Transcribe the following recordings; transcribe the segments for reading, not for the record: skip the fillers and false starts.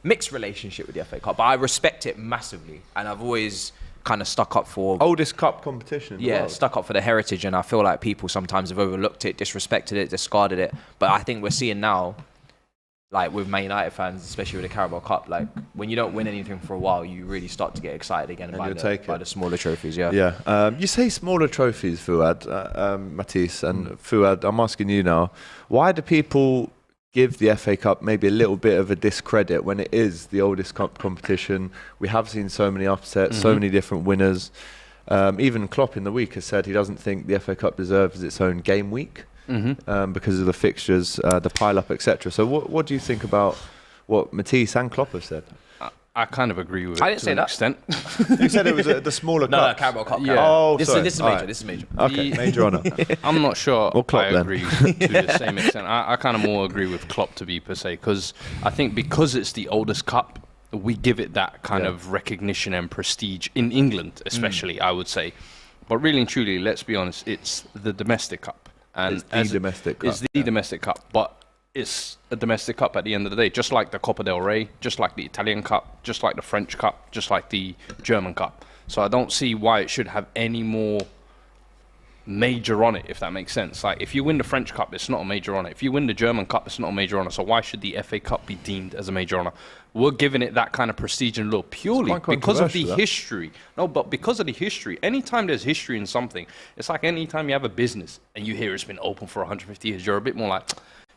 mixed relationship with the FA Cup, but I respect it massively, and I've always kind of stuck up for oldest cup competition in the world. stuck up for the heritage, and I feel like people sometimes have overlooked it, disrespected it, discarded it. But I think we're seeing now, like with Man United fans, especially with the Carabao Cup, like when you don't win anything for a while, you really start to get excited again by the smaller trophies. Yeah. You say smaller trophies, Fuad, Matisse, and Fuad, I'm asking you now, why do people give the FA Cup maybe a little bit of a discredit when it is the oldest cup competition? We have seen so many upsets, so many different winners. Even Klopp in the week has said he doesn't think the FA Cup deserves its own game week because of the fixtures, the pile-up, etc. So what do you think about what Matisse and Klopp have said? I kind of agree with it. I didn't say that. Extent. You said it was the smaller cup. No, Carabao Cup. Yeah. Oh, this sorry. is major. Right. This is major. Okay, major honour. I'm not sure Or Klopp, I then. agree to the same extent. I kind of more agree with Klopp, to be per se, because I think because it's the oldest cup, we give it that kind of recognition and prestige in England, especially, I would say. But really and truly, let's be honest, it's the domestic cup. And It's the domestic cup. It's the domestic cup, but it's a domestic cup at the end of the day, just like the Copa del Rey, just like the Italian Cup, just like the French Cup, just like the German Cup. So I don't see why it should have any more major on it, if that makes sense. Like, if you win the French Cup, it's not a major honour. If you win the German Cup, it's not a major honour. So why should the FA Cup be deemed as a major honour? We're giving it that kind of prestige and look purely because of the history. No, but because of the history. Anytime there's history in something, it's like anytime you have a business and you hear it's been open for 150 years, you're a bit more like,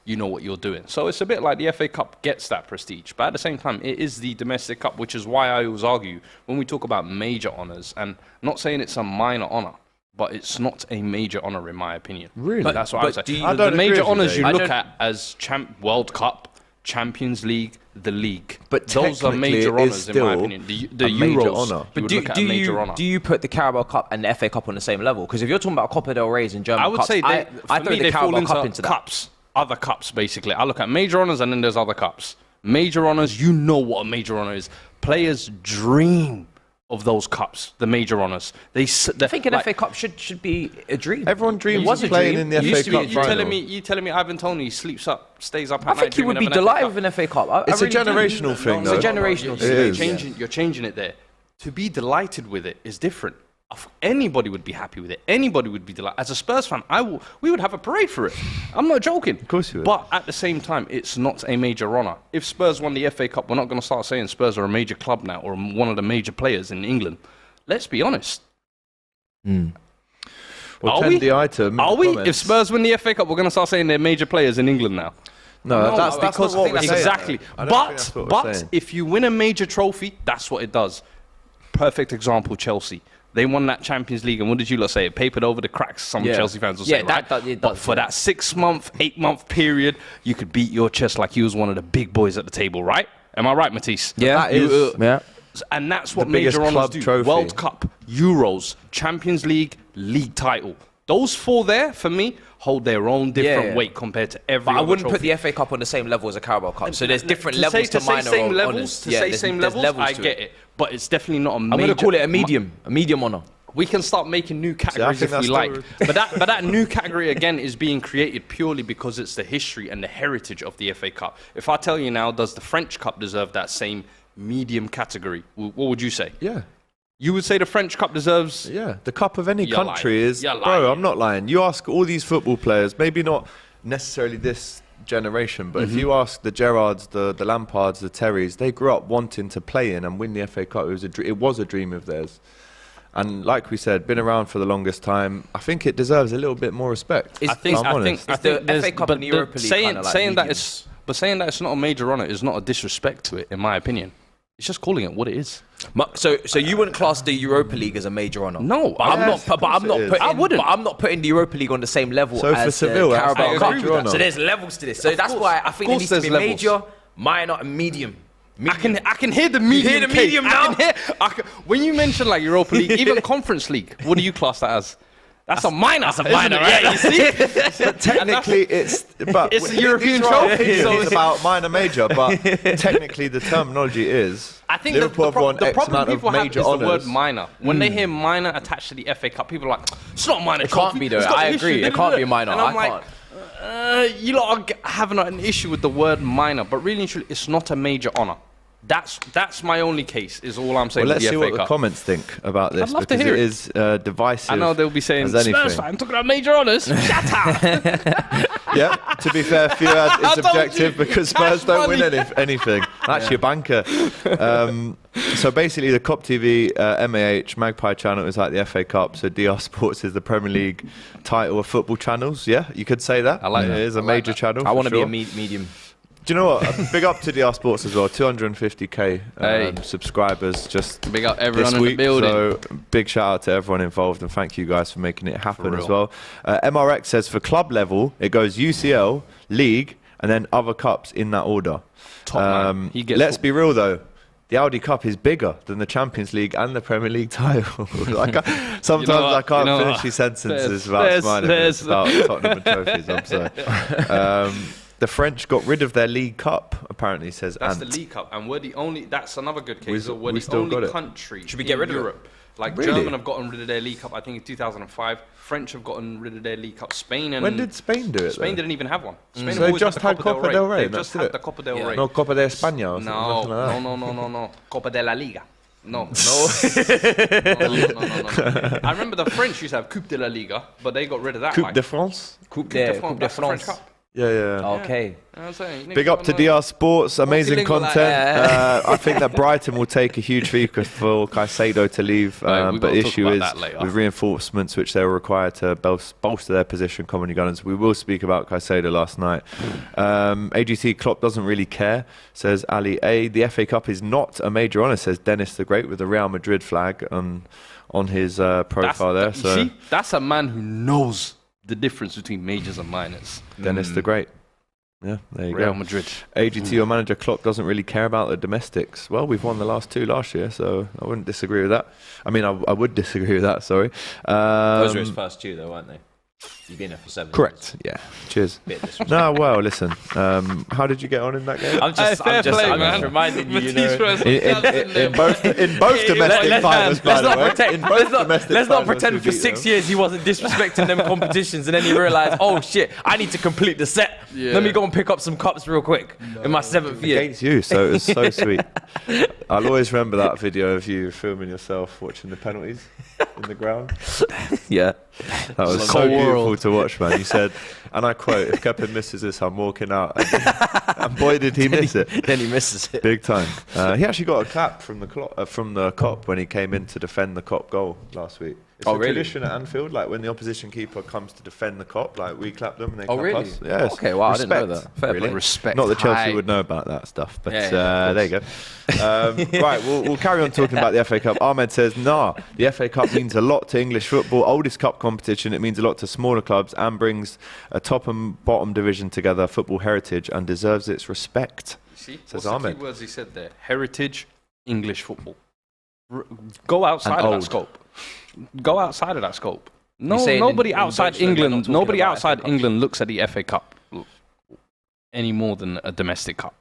you know what you're doing. So it's a bit like the FA Cup gets that prestige. But at the same time, it is the domestic cup, which is why I always argue when we talk about major honours, and not saying it's a minor honour, but it's not a major honour in my opinion. Really? But that's what I would say. the major honours you I look don't- at as World Cup, Champions League, the league. But those are technically major it is honours in my still opinion. The a major Euros, honour. you would look at a major honour. do you put the Carabao Cup and the FA Cup on the same level? Because if you're talking about Copa del Rey's and German I would Cups, say I for throw me the they fall Carabao Cup into into that. cups, other cups basically. I look at major honours and then there's other cups. Major honours, you know what a major honour is. Players dream of those cups, the major honours. I think an FA Cup should be a dream. Everyone dreams It was of a playing dream. in the It used FA to be a Cup dream. final. You telling me Ivan Toney sleeps up, stays up at I night think he would dreaming be of an FA delighted Cup? with an FA Cup. It's a really do. generational thing, It's though. a generational It thing. is. You're changing it there. To be delighted with it is different. Anybody would be happy with it. Anybody would be delighted. As a Spurs fan, we would have a parade for it. I'm not joking. Of course you would. But at the same time, it's not a major honour. If Spurs won the FA Cup, we're not going to start saying Spurs are a major club now or one of the major players in England. Let's be honest. Well, Are we? the item. Are we? comments. If Spurs win the FA Cup, we're going to start saying they're major players in England now. No, that's because not what we're saying. exactly. I don't think that's what we're saying. If you win a major trophy, that's what it does. Perfect example, Chelsea. They won that Champions League, and what did you lot say? It papered over the cracks, some Chelsea fans will say, right? But for that 6-month, 8-month period, you could beat your chest like you was one of the big boys at the table, right? Am I right, Matisse? Yeah. That is- Yeah. And that's what The biggest major honours club do. trophy. World Cup, Euros, Champions League, league title. Those four there, for me, hold their own different weight compared to every But I other wouldn't put trophy. the FA Cup on the same level as a Carabao Cup. So there's different levels to say minor same levels, honours. To Yeah, say there's- same there's levels, I to get it. But it's definitely not a major... I'm going to call it a medium honour. We can start making new categories think if we that's like. But that new category, again, is being created purely because it's the history and the heritage of the FA Cup. If I tell you now, does the French Cup deserve that same medium category? What would you say? Yeah. You would say the French Cup deserves... Yeah, the cup of any You're country lying. is... You're Bro, lying. I'm not lying. You ask all these football players, maybe not necessarily this generation, but if you ask the Gerrards, the Lampards, the Terrys, they grew up wanting to play in and win the FA Cup. It was a dream of theirs. And like we said, been around for the longest time. I think it deserves a little bit more respect. I think the there's- FA Cup but and the Europa League saying, kinda like saying that mediums. saying that it's not a major honour is not a disrespect to it, in my opinion. It's just calling it what it is. So you wouldn't class the Europa League as a major honour? No, but I'm not. Yes, But I'm of not course it is. putting. I wouldn't. But I'm not putting the Europa League on the same level So for as Seville, the that's Carabao not a Cup. major honour. So there's levels to this. So Of that's course. why I Of think it course needs to be there's levels. major, minor, and medium. I can hear the medium. the cake. medium now? When you mention like Europa League, even Conference League, what do you class that as? That's a minor. That's a minor, right? Yeah, you see? But technically, it's but It's a these European are our trophy, opinions so it's- about minor, major. But technically, the terminology is. I think Liverpool have won the X problem amount of people have major is the word honours. minor. When they hear minor attached to the FA Cup, people are like, it's not a minor It can't trophy. be though. It's got I history." agree. It can't be a minor. And I'm I like, can't. you lot are having an issue with the word minor, but really and truly, it's not a major honour. That's my only case. Is all I'm saying. Well, let's with see the what FA the Cup. comments think about this, I'd love to because hear it it. is divisive. I know they'll be saying as anything. Spurs fan talking about major honours. Shut up. Yeah, to be fair, Fuad I is told objective you, because Spurs cash don't win money. anything. That's your banker. So basically, the COP TV, MAH, Magpie channel is like the FA Cup. So DR Sports is the Premier League title of football channels. Yeah, you could say that. I like it that. is a I like major that. channel. I for want to sure. be a medium. Do you know what? Big up to DR Sports as well. 250k Hey. subscribers just Big up everyone this in week. the building. So big shout out to everyone involved and thank you guys for making it happen For as real. well. MRX says for club level it goes UCL, League, and then other cups in that order. Top man. He gets Let's be real though. The Audi Cup is bigger than the Champions League and the Premier League title. Sometimes what? I can't You know finish what? these sentences There's- without smiling there's- about Tottenham and trophies. I'm sorry. The French got rid of their League Cup, apparently, says That's Ant. the League Cup, and we're the only. That's another good case. We- We're we the still got only it. country Should we get in rid of it? Europe. Like Really? German have gotten rid of their League Cup, I think in 2005. French have gotten rid of their League Cup. Spain and When did Spain do it? Spain though? didn't even have one. Spain have So they always just the had Copa del Rey. They've and just that's had it? the Copa del Yeah. Rey. No Copa de España or something like that. No. Copa de la Liga. No. No. I remember the French used to have Coupe de la Liga, but they got rid of that. Coupe like, de France? Coupe de de France, that's the French France. Cup. Yeah. Okay. You know what I'm saying? Big up to DR Sports, amazing Multilingual, like, content. I think that Brighton will take a huge fee for Caicedo to leave, Right, we've but got the to talk issue about is that later. with reinforcements which they were required to bolster their position, Comedy Gunners. We will speak about Caicedo last night. AGT Klopp doesn't really care, says Ali A. The FA Cup is not a major honour, says Dennis the Great, with the Real Madrid flag on his profile there. You So see, that's a man who knows the difference between majors and minors. Dennis the Great. Yeah, there you Real go. Madrid. AGT, your manager Klopp doesn't really care about the domestics. Well, we've won the last two last year, so I wouldn't disagree with that. I mean, I would disagree with that, sorry. Those were his first two, though, weren't they? You've been there for 7 years. Correct, yeah. Cheers. Bit disrespectful. No, well, listen. How did you get on in that game? I'm just reminding you, you know. In both domestic finals, by the way. In both domestic Let's not finals, pretend we for beat 6 them. years he wasn't disrespecting them competitions and then he realised, oh shit, I need to complete the set. Yeah. Let me go and pick up some cups real quick in my 7th year. Against you, so it was so sweet. I'll always remember that video of you filming yourself watching the penalties in the ground. Yeah. That was It's so a beautiful world. to watch, man. You said, and I quote, if Kepa misses this, I'm walking out. And boy, did he miss it. Then he misses it. Big time. He actually got a clap from the Cop when he came in to defend the Cop goal last week. It's Oh, a really? tradition at Anfield, like when the opposition keeper comes to defend the Cop, like we clap them and they Oh, clap really? us. Yes. Okay, wow, I didn't know Respect, that. Fair really. play. Respect. Not that Chelsea High. would know about that stuff, but Yeah, of there you go. Right, we'll carry on talking about the FA Cup. Ahmed says, the FA Cup means a lot to English football, oldest cup competition. It means a lot to smaller clubs and brings a top and bottom division together, football heritage, and deserves its respect. See, Says what's the Ahmed. key words he said there? Heritage, English football. Go outside And of old. that scope. Go outside of that scope. No, saying nobody in outside Deutschland they're not England. talking Nobody about outside FA Cups? England looks at the FA Cup any more than a domestic cup.